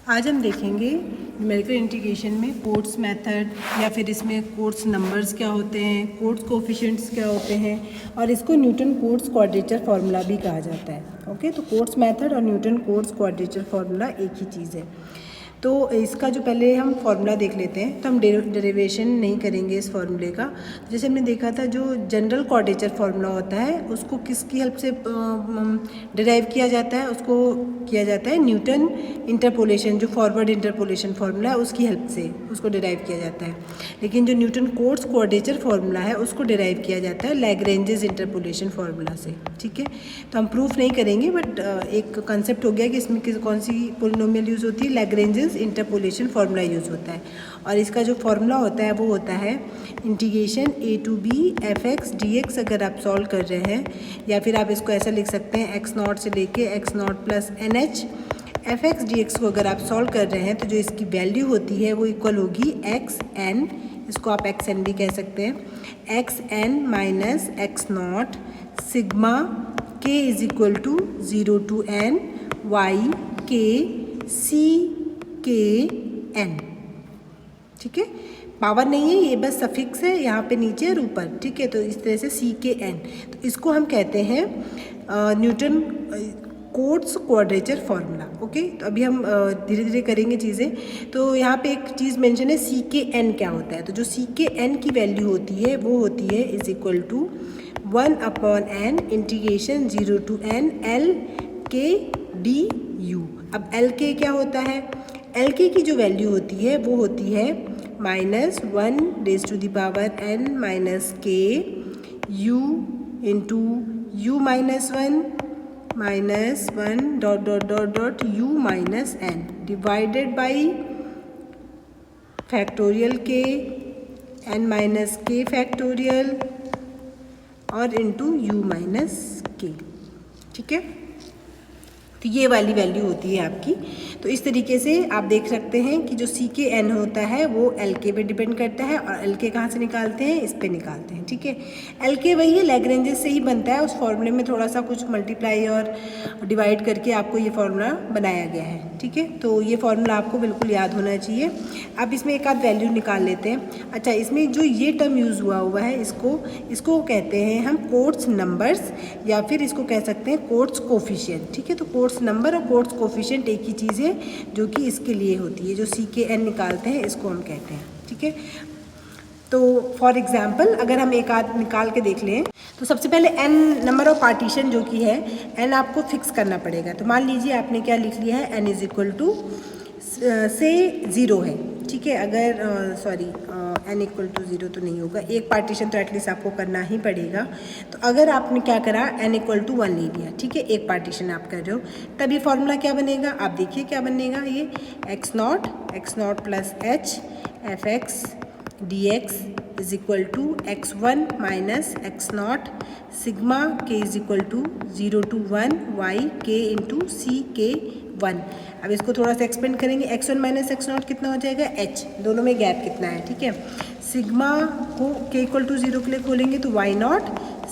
आज हम देखेंगे न्यूमेरिकल इंटीग्रेशन में कोट्स मेथड या फिर इसमें कोट्स नंबर्स क्या होते हैं, कोट्स कोफिशिएंट्स क्या होते हैं और इसको न्यूटन कोट्स क्वाड्रेचर फार्मूला भी कहा जाता है। ओके, तो कोट्स मेथड और न्यूटन कोट्स क्वाड्रेचर फार्मूला एक ही चीज़ है। तो इसका जो पहले हम फार्मूला देख लेते हैं, तो हम डेरिवेशन नहीं करेंगे इस फार्मूले का। जैसे हमने देखा था जो जनरल क्वाड्रेचर फार्मूला होता है उसको किसकी हेल्प से डिराइव किया जाता है, उसको किया जाता है न्यूटन इंटरपोलेशन, जो फॉरवर्ड इंटरपोलेशन फार्मूला है उसकी हेल्प से उसको डिराइव किया जाता है। लेकिन जो न्यूटन कोट्स क्वाड्रेचर फार्मूला है उसको डिराइव किया जाता है लैग्रेंजेस इंटरपोलेशन फार्मूला से। ठीक है, तो हम प्रूफ नहीं करेंगे बट एक कंसेप्ट हो गया कि इसमें कौन सी पोलिनोमियल यूज़ होती है, लैग्रेंजेस इंटरपोलेशन फार्मूला यूज़ होता है। और इसका जो फार्मूला होता है वो होता है integration a to b f(x) dx। अगर आप सॉल्व कर रहे हैं या फिर आप इसको ऐसा लिख सकते हैं x0 से लेके x0 plus nh f(x) dx को अगर आप सॉल्व कर रहे हैं तो जो इसकी वैल्यू होती है वो इक्वल होगी xn, इसको आप xn भी कह सकते हैं, xn minus x0 sigma k is equal to 0 to n y k c k n। ठीक है, पावर नहीं है, ये बस सफिक्स है यहाँ पे नीचे और ऊपर। ठीक है, तो इस तरह से c k n, तो इसको हम कहते हैं Newton Cotes quadrature formula. Okay, तो अभी हम धीरे धीरे करेंगे चीज़ें। तो यहाँ पे एक चीज़ मेंशन है c k n क्या होता है। तो जो c k n की वैल्यू होती है वो होती है is equal to 1/n integration 0 to n l k d u। अब l k क्या होता है, l k की जो वैल्यू होती है वो होती है -1 raise to the power n minus k u into u minus 1 dot dot dot dot u minus n divided by factorial k n minus k factorial और इंटू u माइनस k। ठीक है, तो ये वाली वैल्यू होती है आपकी। तो इस तरीके से आप देख सकते हैं कि जो c k n होता है वो l k पे डिपेंड करता है और l k कहाँ से निकालते हैं, इस पे निकालते हैं। ठीक है, l k वही है, लैग्रेंजेस से ही बनता है, उस फॉर्मूले में थोड़ा सा कुछ मल्टीप्लाई और डिवाइड करके आपको ये फार्मूला बनाया गया है। ठीक है, तो ये फार्मूला आपको बिल्कुल याद होना चाहिए। अब इसमें एक आध वैल्यू निकाल लेते हैं। अच्छा, इसमें जो ये टर्म यूज़ हुआ है इसको कहते हैं हम कोट्स नंबर्स या फिर इसको कह सकते हैं कोट्स कोफिशिएंट। ठीक है, तो कोट्स नंबर और कोट्स कोफिशिएंट एक ही चीज़ है जो कि इसके लिए होती है। जो c k n निकालते हैं इसको हम कहते हैं। ठीक है, तो फॉर एग्जांपल अगर हम एक आध निकाल के देख लें तो सबसे पहले n नंबर ऑफ पार्टीशन जो कि है n आपको फिक्स करना पड़ेगा। तो मान लीजिए आपने क्या लिख लिया है, n इज इक्वल टू से 0 है। ठीक है, अगर n इक्वल टू 0 तो नहीं होगा, एक पार्टीशन तो एटलीस्ट आपको करना ही पड़ेगा। तो अगर आपने क्या करा, n इक्वल टू 1 ले लिया, ठीक है, एक पार्टीशन आप कर रहे हो, तब ये फॉर्मूला क्या बनेगा, आप देखिए क्या बनेगा, ये x0 plus h f(x) dx is equal to x1 minus x0 sigma k is equal to 0 to 1 y k into c k 1। अब इसको थोड़ा सा एक्सपेंड करेंगे, x1 माइनस x0 कितना हो जाएगा, h, दोनों में गैप कितना है। ठीक है, सिग्मा को k इक्वल टू 0 के लिए खोलेंगे तो y0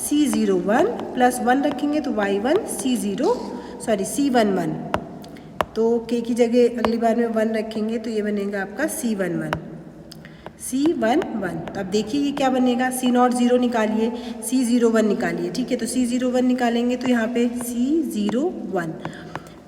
c01 प्लस 1 रखेंगे तो y1 c11, तो k की जगह अगली बार में 1 रखेंगे तो ये बनेगा आपका c11। तो अब देखिए ये क्या बनेगा, c0 0 निकालिए, c01 निकालिए। ठीक है, तो c01 निकालेंगे तो यहाँ पे c01,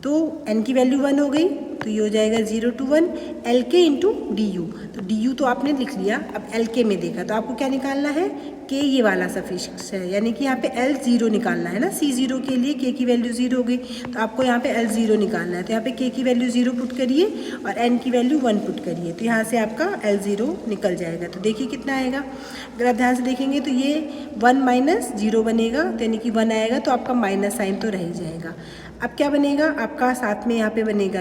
तो n की वैल्यू 1 हो गई, तो ये हो जाएगा 0 to 1 l k into D you. तो डी यू तो आपने लिख लिया, अब l k में देखा तो आपको क्या निकालना है, k ये वाला सफिक्स है, यानी कि यहाँ पे l0 निकालना है ना, c0 के लिए k की वैल्यू 0 हो गई, तो आपको यहाँ पे l0 निकालना है। तो यहाँ पे k की वैल्यू 0 पुट करिए और n की वैल्यू 1 पुट करिए, तो यहाँ से आपका l0 निकल जाएगा। तो देखिए कितना आएगा, अगर आप ध्यान से देखेंगे तो ये 1 माइनस 0 बनेगा, तो यानी कि 1 आएगा तो आपका माइनस साइन तो रह ही जाएगा। अब क्या बनेगा आपका, साथ में यहाँ पे बनेगा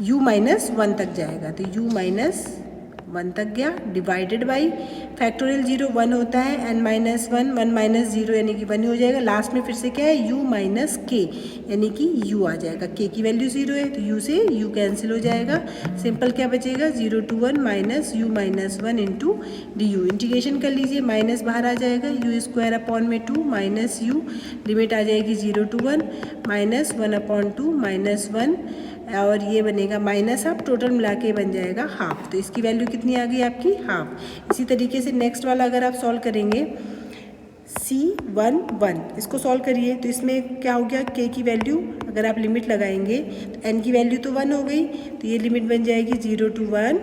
u माइनस 1 तक जाएगा, तो u माइनस 1 तक गया, डिवाइडेड बाई फैक्टोरियल 0 1 होता है, n माइनस 1 1 माइनस 0 यानी कि 1 हो जाएगा। लास्ट में फिर से क्या है, u माइनस k यानी कि u आ जाएगा। k की वैल्यू 0 है तो u से u कैंसिल हो जाएगा। सिंपल क्या बचेगा, 0 to 1 minus u minus 1 into D you. Integration कर लीजिए, माइनस बाहर आ जाएगा, यू स्क्वायर अपॉन में 2 माइनस u, लिमिट आ जाएगी 0 to 1 माइनस 1 अपॉन 2 माइनस 1 और ये बनेगा माइनस हाफ, टोटल मिला के बन जाएगा हाफ। तो इसकी वैल्यू कितनी आ गई आपकी, हाफ। इसी तरीके से नेक्स्ट वाला अगर आप सॉल्व करेंगे C11, इसको सॉल्व करिए तो इसमें क्या हो गया, k की वैल्यू अगर आप लिमिट लगाएंगे तो n की वैल्यू तो 1 हो गई, तो ये लिमिट बन जाएगी 0 to 1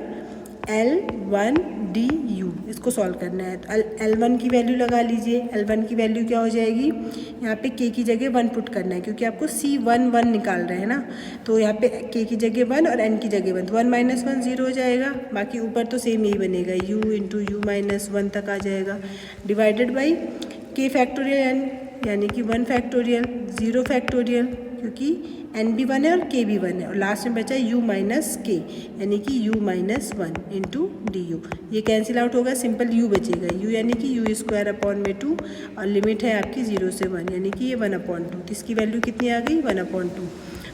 L1 du। इसको सॉल्व करना है तो L1 की वैल्यू लगा लीजिए। L1 की वैल्यू क्या हो जाएगी, यहाँ पे k की जगह 1 पुट करना है क्योंकि आपको C11 निकाल रहे हैं ना, तो यहाँ पे k की जगह 1 और n की जगह 1, तो 1 माइनस 1 0 हो जाएगा। बाकी ऊपर तो सेम यही बनेगा, u इंटू यू माइनस 1 तक आ जाएगा, divided by k factorial n यानी कि 1 फैक्टोरियल 0 फैक्टोरियल क्योंकि n भी 1 है और k भी 1 है, और लास्ट में बचा u माइनस k यानी कि u minus 1 into D you. ये कैंसिल आउट होगा, सिंपल u बचेगा, u यानी कि u स्क्वायर अपॉन में 2 और लिमिट है आपकी 0 से 1 यानी कि ये 1 अपॉन 2। तो इसकी वैल्यू कितनी आ गई, 1 अपॉन 2।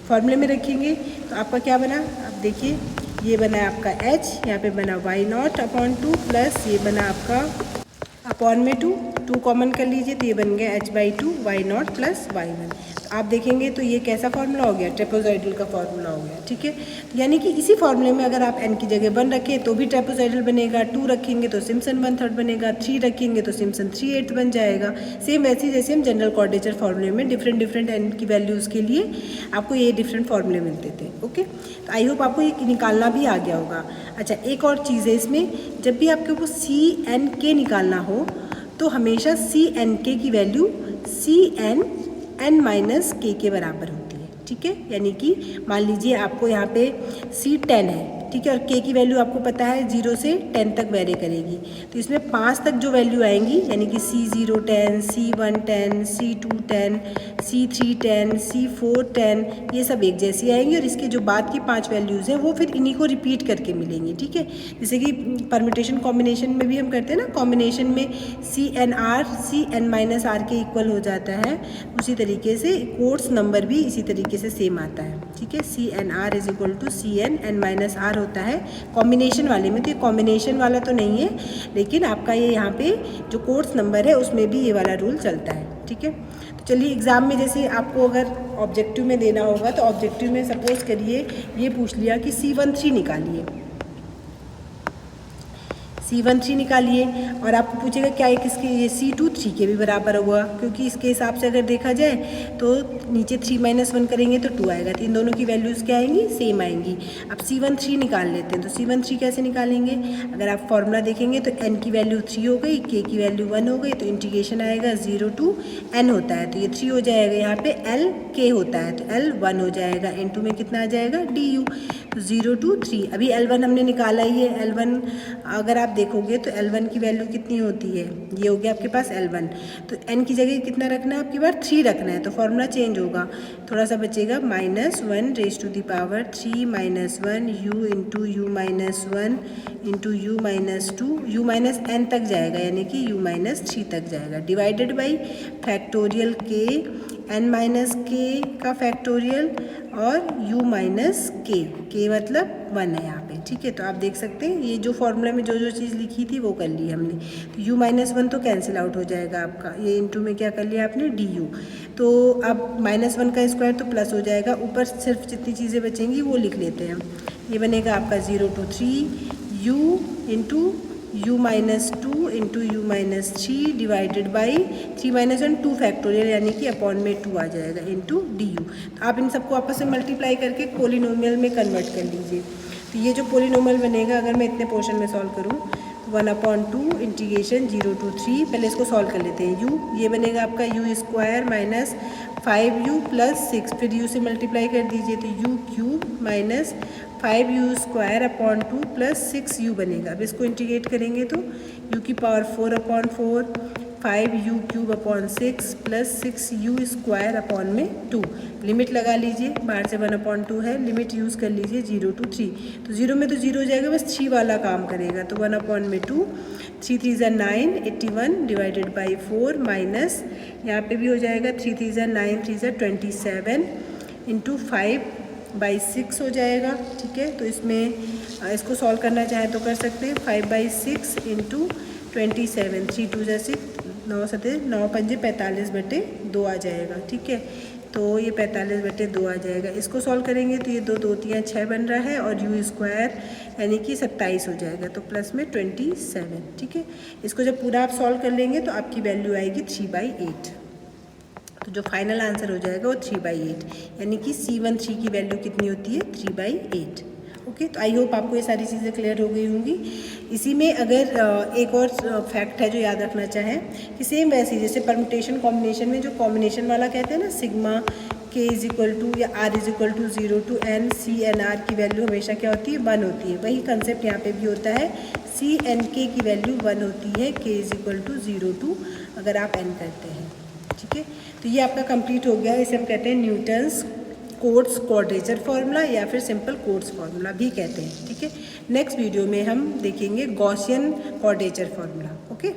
फॉर्मूले में रखेंगे तो आपका क्या बना, आप देखिए ये बना है आपका h, यहाँ पे बना y0 अपॉन 2 प्लस ये बना आपका अपॉन में 2 कॉमन कर लीजिए तो ये बन गया h/2 y0 प्लस y1। तो आप देखेंगे तो ये कैसा फार्मूला हो गया, ट्रेपेजॉइडल का फार्मूला हो गया, ठीक है। यानी कि इसी फार्मूले में अगर आप n की जगह 1 रखें तो भी ट्रेपेजॉइडल बनेगा, 2 रखेंगे तो सिम्पसन 1/3 बनेगा, 3 रखेंगे तो सिम्पसन 3/8 बन जाएगा। सेम वैसे ही जैसे हम जनरल क्वाड्रेचर फार्मूले में डिफरेंट n की वैल्यूज़ के लिए आपको ये डिफरेंट फार्मूले मिलते थे। ओके, तो आई होप आपको ये निकालना भी आ गया होगा। अच्छा, एक और चीज़ है इसमें, जब भी आपके को CN/K निकालना हो तो हमेशा CN/K की वैल्यू CN/n माइनस k के बराबर होती है, ठीक है। यानी कि मान लीजिए आपको यहाँ पे C10 है, ठीक है, और k की वैल्यू आपको पता है 0 से 10 तक वेरी करेगी, तो इसमें 5 तक जो वैल्यू आएंगी यानी कि C0 10, C1 10, C2 10, C3 10, C4 10, ये सब एक जैसी आएंगी और इसके जो बाद की 5 वैल्यूज़ हैं वो फिर इन्हीं को रिपीट करके मिलेंगी, ठीक है। जैसे कि परम्यूटेशन कॉम्बिनेशन में भी हम करते हैं ना, कॉम्बिनेशन में CNR CN-R के इक्वल हो जाता है, उसी तरीके से कोट्स नंबर भी इसी तरीके से सेम आता है, ठीक है। CNR is equal to CN-N-R होता है कॉम्बिनेशन वाले में। तो ये कॉम्बिनेशन वाला तो नहीं है, लेकिन आपका ये यहाँ पे जो कोट्स नंबर है उसमें भी ये वाला रूल चलता है, ठीक है। तो चलिए एग्ज़ाम में जैसे आपको अगर ऑब्जेक्टिव में देना होगा तो ऑब्जेक्टिव में सपोज करिए ये पूछ लिया कि C13 निकालिए, C13 निकालिए, और आपको पूछेगा क्या ये किसके, ये C23 के भी बराबर होगा, क्योंकि इसके हिसाब से अगर देखा जाए तो नीचे 3 - 1 करेंगे तो 2 आएगा, तो इन दोनों की वैल्यूज़ क्या आएंगी, सेम आएंगी। अब C13 निकाल लेते हैं, तो C13 कैसे निकालेंगे, अगर आप फॉर्मूला देखेंगे तो n की वैल्यू 3 हो गई, k की वैल्यू 1 हो गई, तो इंटीग्रेशन आएगा 0 to n होता है, तो ये 3 हो जाएगा, यहाँ पे L k होता है तो L 1 हो जाएगा, n2 में कितना आ जाएगा du, तो 0 to 3। अभी L1 हमने निकाला ही है, L1 अगर आप देखोगे तो L1 की वैल्यू कितनी होती है, ये हो गया आपके पास L1, तो n की जगह कितना रखना है आपके पास 3 रखना है, तो फॉर्मूला चेंज होगा, थोड़ा सा बचेगा -1 raise to the power 3 - 1 u into u minus 1 into u minus 2, u minus n तक जाएगा यानी कि u माइनस 3 तक जाएगा, divided by factorial k n minus k का फैक्टोरियल और u माइनस k मतलब 1 है यहाँ पे, ठीक है। तो आप देख सकते हैं ये जो फॉर्मूला में जो जो चीज़ लिखी थी वो कर ली हमने, तो u माइनस 1 तो कैंसिल आउट हो जाएगा आपका, ये इंटू में क्या कर लिया आपने du, तो अब -1 का स्क्वायर तो प्लस हो जाएगा, ऊपर सिर्फ जितनी चीज़ें बचेंगी वो लिख लेते हैं, ये बनेगा आपका 0 to 3 u into u minus 2 into u minus 3 divided by 3 - 1 2 factorial यानी कि अपॉन में 2 आ जाएगा इंटू डी यू। तो आप इन सबको आपस में मल्टीप्लाई करके पोलिनोमियल में कन्वर्ट कर लीजिए, तो ये जो पोलिनोमियल बनेगा अगर मैं इतने पोर्शन में सॉल्व करूँ 1/2 इंटीग्रेशन 0 to 3, पहले इसको सॉल्व कर लेते हैं, u ये बनेगा आपका u square minus 5u plus 6, फिर u से मल्टीप्लाई कर दीजिए तो u cube minus 5u square upon 2 plus 6u बनेगा। अब इसको इंटीग्रेट करेंगे तो u की power 4/4 5u³ plus 6u²/2। Limit लगा लीजिए, बाहर से 1/2 है, लिमिट यूज़ कर लीजिए 0 to 3। तो 0 में तो 0 हो जाएगा, बस 3 वाला काम करेगा, तो 1/2, 3 3 9, 81 डिवाइडेड बाई 4 माइनस यहाँ पे भी हो जाएगा 3 3 9, 3 27 इंटू 5/6 हो जाएगा। ठीक है, तो इसमें इसको सॉल्व करना चाहें तो कर सकते हैं। 5/6 इंटू 27, 3 2 6, 9 7 9 5 45/2 आ जाएगा। ठीक है, तो ये 45/2 आ जाएगा। इसको सॉल्व करेंगे तो ये 2 2 3 6 बन रहा है और u² यानी कि 27 हो जाएगा, तो प्लस में 27। ठीक है, इसको जब पूरा आप सॉल्व कर लेंगे तो आपकी वैल्यू आएगी 3/8। तो जो फाइनल आंसर हो जाएगा वो 3/8, यानी कि C13 की वैल्यू कितनी होती है 3/8। ओके, तो आई होप आपको ये सारी चीज़ें क्लियर हो गई होंगी। इसी में अगर एक और फैक्ट है जो याद रखना चाहें कि सेम वैसे जैसे परम्यूटेशन कॉम्बिनेशन में जो कॉम्बिनेशन वाला कहते हैं ना, सिग्मा k = या r = 0 to n CNR की वैल्यू हमेशा क्या होती है 1 होती है। वही कंसेप्ट यहाँ पे भी होता है, CNK की वैल्यू 1 होती है, k = 0 to अगर आप n करते हैं। ठीक है, तो ये आपका कंप्लीट हो गया। इसे हम कहते हैं न्यूटन्स कोट्स क्वाड्रेचर फार्मूला या फिर सिंपल कोट्स फार्मूला भी कहते हैं। ठीक है, नेक्स्ट वीडियो में हम देखेंगे गॉसियन क्वाड्रेचर फार्मूला। ओके।